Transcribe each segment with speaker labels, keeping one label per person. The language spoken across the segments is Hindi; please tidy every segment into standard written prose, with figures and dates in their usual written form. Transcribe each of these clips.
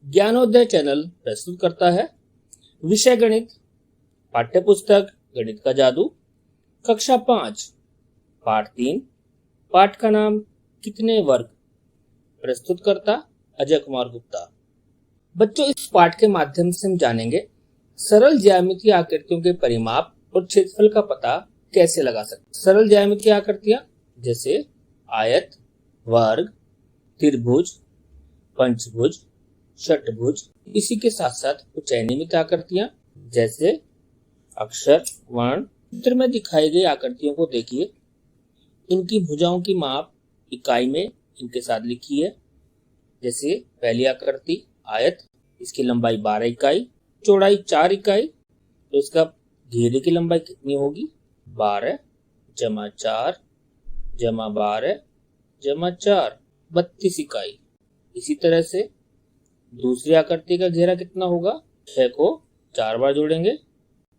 Speaker 1: ज्ञानोदय चैनल प्रस्तुत करता है विषय गणित, पाठ्य पुस्तक गणित का जादू, कक्षा 5, पाठ 3। पाठ का नाम कितने वर्ग। प्रस्तुतकर्ता अजय कुमार गुप्ता। बच्चों, इस पाठ के माध्यम से हम जानेंगे सरल ज्यामितीय आकृतियों के परिमाप और क्षेत्रफल का पता कैसे लगा सकते। सरल ज्यामितीय आकृतियां जैसे आयत, वर्ग, त्रिभुज, पंचभुज, षटभुज। इसी के साथ साथ कुछ अनियमित आकृतियां जैसे अक्षर, वर्ण। चित्र में दिखाई गई आकृतियों को देखिए। इनकी भुजाओं की माप इकाई में इनके साथ लिखी है। जैसे पहली आकृति आयत, इसकी लंबाई 12 इकाई, चौड़ाई 4 इकाई। तो इसका घेरे की लंबाई कितनी होगी? 12 जमा 4 जमा 12 जमा 4, 32 इकाई। इसी तरह से दूसरी आकृति का घेरा कितना होगा? 6 को 4 बार जोड़ेंगे,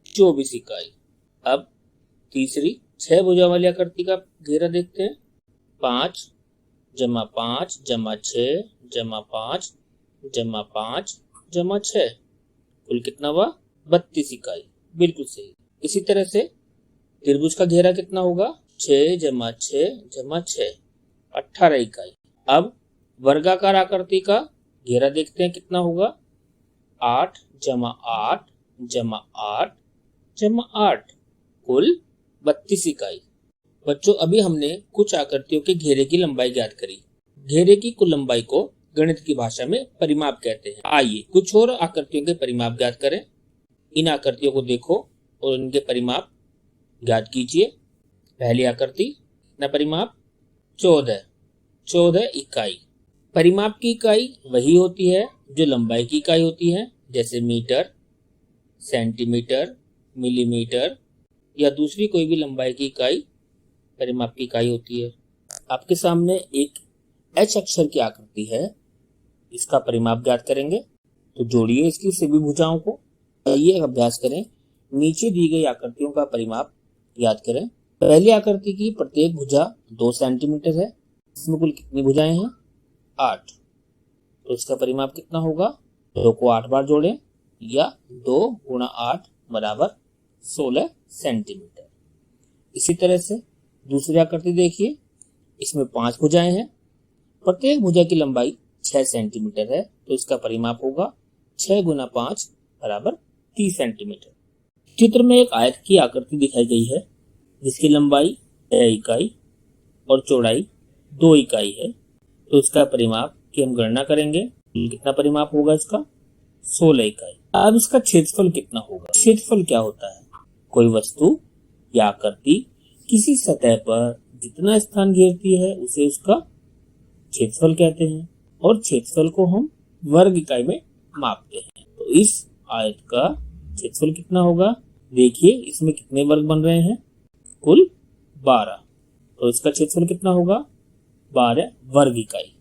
Speaker 1: 24 इकाई। अब तीसरी 6 भुजा वाली आकृति का घेरा देखते हैं। 5 जमा 5 जमा 6 जमा 5 जमा 5 जमा 6, कुल कितना हुआ? 32 इकाई। बिल्कुल सही। इसी तरह से त्रिभुज का घेरा कितना होगा? 6 जमा 6 जमा 6, 18 इकाई। अब वर्गाकार आकृति का घेरा देखते हैं कितना होगा? 8 जमा 8 जमा 8 जमा 8, कुल 32 इकाई। बच्चों, अभी हमने कुछ आकृतियों के घेरे की लंबाई ज्ञात करी। घेरे की कुल लंबाई को गणित की भाषा में परिमाप कहते हैं। आइए कुछ और आकृतियों के परिमाप ज्ञात करें। इन आकृतियों को देखो और इनके परिमाप ज्ञात कीजिए। पहली आकृति, कितना परिमाप? 14 इकाई। परिमाप की इकाई वही होती है जो लंबाई की इकाई होती है, जैसे मीटर, सेंटीमीटर, मिलीमीटर या दूसरी कोई भी लंबाई की इकाई परिमाप की इकाई होती है। आपके सामने एक एच अक्षर की आकृति है, इसका परिमाप ज्ञात करेंगे। तो जोड़िए इसकी सभी भुजाओं को। ये अभ्यास करें। नीचे दी गई आकृतियों का परिमाप ज्ञात करें। पहली आकृति की प्रत्येक भुजा 2 सेंटीमीटर है। इसमें कुल कितनी भुजाएं हैं? 8। तो इसका परिमाप कितना होगा? 2 को 8 बार जोड़ें या 2 गुणा 8 बराबर 16 सेंटीमीटर। इसी तरह से दूसरी आकृति देखिए। इसमें 5 भुजाएं हैं। प्रत्येक भुजा की लंबाई 6 सेंटीमीटर है। तो इसका परिमाप होगा 6 गुना 5 बराबर 30 सेंटीमीटर। चित्र में एक आयत की आकृति दिखाई गई है जिसकी लंबाई 6 इकाई और चौड़ाई 2 इकाई है। तो इसका परिमाप की हम गणना करेंगे। कितना परिमाप होगा इसका? 16 इकाई। अब इसका क्षेत्रफल कितना होगा? क्षेत्रफल क्या होता है? कोई वस्तु या आकृति किसी सतह पर जितना स्थान घेरती है उसे उसका क्षेत्रफल कहते हैं और क्षेत्रफल को हम वर्ग इकाई में मापते हैं। तो इस आयत का क्षेत्रफल कितना होगा? देखिए इसमें कितने वर्ग बन रहे हैं? कुल 12। तो इसका क्षेत्रफल कितना होगा? 12 वर्ग इकाई।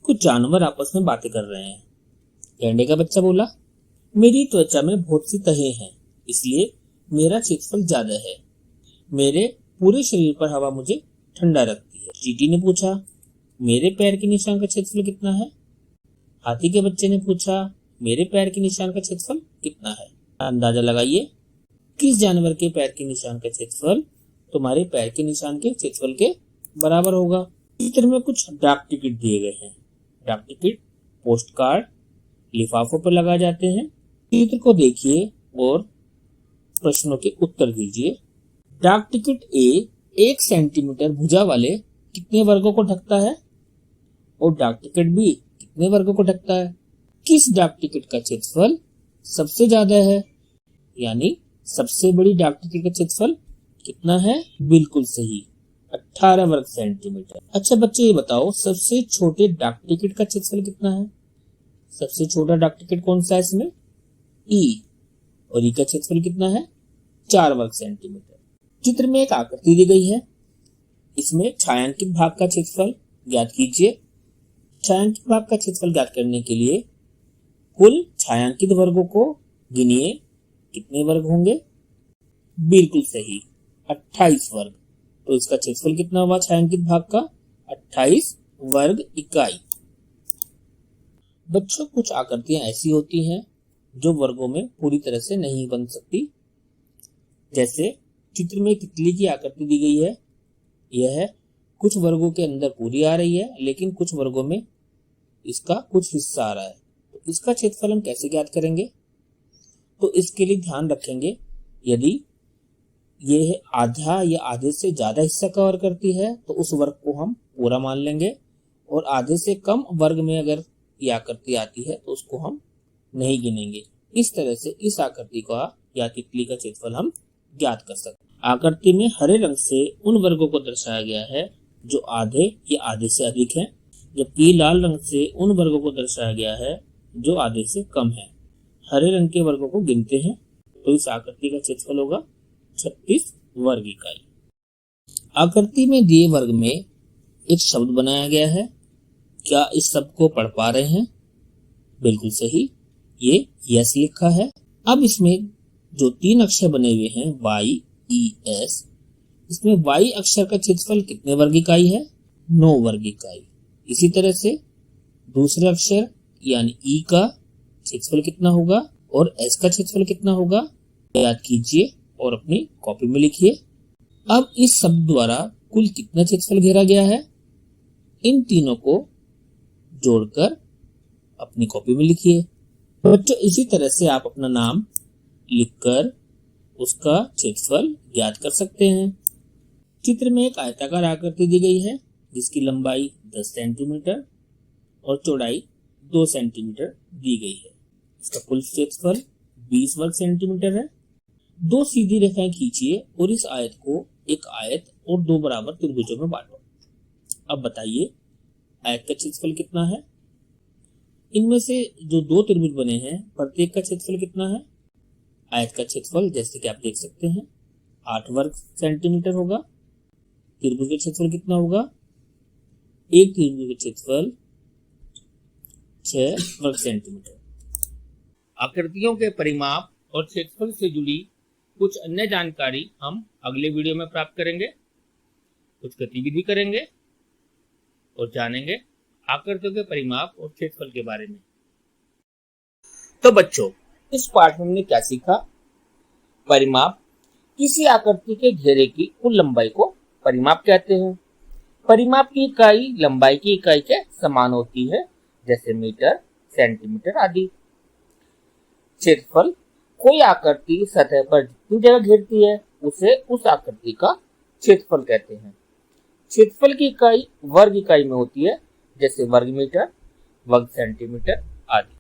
Speaker 1: कुछ जानवर आपस में बातें कर रहे हैं। गैंडे का बच्चा बोला, मेरी त्वचा में बहुत सी तहें हैं, इसलिए मेरा क्षेत्रफल ज्यादा है। मेरे पूरे शरीर पर हवा मुझे ठंडा रखती है। चींटी ने पूछा, मेरे पैर के निशान का क्षेत्रफल कितना है? हाथी के बच्चे ने पूछा, मेरे पैर के निशान का क्षेत्रफल कितना है? अंदाजा लगाइए, किस जानवर के पैर के निशान का क्षेत्रफल तुम्हारे पैर के निशान के क्षेत्रफल के बराबर होगा? चित्र में कुछ डाक टिकट दिए गए हैं। डाक टिकट पोस्ट कार्ड लिफाफों पर लगाए जाते हैं। चित्र को देखिए और प्रश्नों के उत्तर दीजिए। डाक टिकट ए 1 सेंटीमीटर भुजा वाले कितने वर्गों को ढकता है और डाक टिकट बी कितने वर्गों को ढकता है? किस डाक टिकट का क्षेत्रफल सबसे ज्यादा है? यानी सबसे बड़ी डाक टिकट का क्षेत्रफल कितना है? बिल्कुल सही, 18 वर्ग सेंटीमीटर। अच्छा बच्चे, ये बताओ सबसे छोटे डाक टिकट का क्षेत्रफल कितना है? सबसे छोटा डाक टिकट कौन सा है इसमें? ई। और ई का क्षेत्रफल कितना है? 4 वर्ग सेंटीमीटर। चित्र में एक आकृति दी गई है। इसमें छायांकित भाग का क्षेत्रफल ज्ञात कीजिए। छायांकित भाग का क्षेत्रफल ज्ञात करने के लिए कुल छायांकित वर्गों को गिनिए। कितने वर्ग होंगे? बिल्कुल सही, 28 वर्ग। तो इसका क्षेत्रफल कितना हुआ छायांकित भाग का? 28 वर्ग इकाई। बच्चों, कुछ आकृतियां ऐसी होती हैं जो वर्गों में पूरी तरह से नहीं बन सकती। जैसे चित्र में तितली की आकृति दी गई है, यह कुछ वर्गों के अंदर पूरी आ रही है, लेकिन कुछ वर्गों में इसका कुछ हिस्सा आ रहा है। तो इसका क्षेत्रफल हम कैसे ज्ञात करेंगे? तो इसके लिए ध्यान रखेंगे, यदि यह आधा या आधे से ज्यादा हिस्सा कवर करती है तो उस वर्ग को हम पूरा मान लेंगे, और आधे से कम वर्ग में अगर यह आकृति आती है तो उसको हम नहीं गिनेंगे। इस तरह से इस आकृति का या तितली का क्षेत्रफल हम ज्ञात कर सकते हैं। आकृति में हरे रंग से उन वर्गों को दर्शाया गया है जो आधे या आधे से अधिक हैं, जबकि लाल रंग से उन वर्गों को दर्शाया गया है जो आधे से कम है। हरे रंग के वर्गों को गिनते हैं तो इस आकृति का क्षेत्रफल होगा 36 वर्ग इकाई। आकृति में दिए वर्ग में एक शब्द बनाया गया है। क्या इस शब्द को पढ़ पा रहे हैं? बिल्कुल सही, ये यस लिखा है। अब इसमें जो 3 अक्षर बने हुए हैं YES, इसमें Y अक्षर का क्षेत्रफल कितने वर्ग इकाई है? 9 वर्ग इकाई। इसी तरह से दूसरे अक्षर यानी E का क्षेत्रफल कितना होगा और S का क्षेत्रफल कितना होगा, याद कीजिए और अपनी कॉपी में लिखिए। अब इस शब्द द्वारा कुल कितना क्षेत्रफल घेरा गया है, इन तीनों को जोड़कर अपनी कॉपी में लिखिए। बच्चों, इसी तरह से आप अपना नाम लिखकर उसका क्षेत्रफल ज्ञात कर सकते हैं। चित्र में एक आयताकार आकृति दी गई है जिसकी लंबाई 10 सेंटीमीटर और चौड़ाई 2 सेंटीमीटर दी गई है। इसका कुल क्षेत्रफल 20 वर्ग सेंटीमीटर है। 2 सीधी रेखाएं खींचिए और इस आयत को एक आयत और 2 बराबर त्रिभुजों में बांटो। अब बताइए आयत का क्षेत्रफल कितना है? इनमें से जो 2 त्रिभुज बने हैं प्रत्येक का क्षेत्रफल कितना है? आयत का क्षेत्रफल जैसे कि आप देख सकते हैं 8 वर्ग सेंटीमीटर होगा। त्रिभुज का क्षेत्रफल कितना होगा? एक त्रिभुज का क्षेत्रफल 6 वर्ग सेंटीमीटर। आकृतियों के परिमाप और क्षेत्रफल से जुड़ी कुछ अन्य जानकारी हम अगले वीडियो में प्राप्त करेंगे। कुछ गतिविधि करेंगे और जानेंगे आकृतियों के परिमाप और क्षेत्रफल के बारे में। तो बच्चों, इस पाठ में हमने क्या सीखा? परिमाप, किसी आकृति के घेरे की कुल लंबाई को परिमाप कहते हैं। परिमाप की इकाई लंबाई की इकाई के समान होती है, जैसे मीटर, सेंटीमीटर आदि। क्षेत्रफल, कोई आकृति सतह पर जितनी जगह घेरती है उसे उस आकृति का क्षेत्रफल कहते हैं। क्षेत्रफल की इकाई वर्ग इकाई में होती है, जैसे वर्ग मीटर, वर्ग सेंटीमीटर आदि।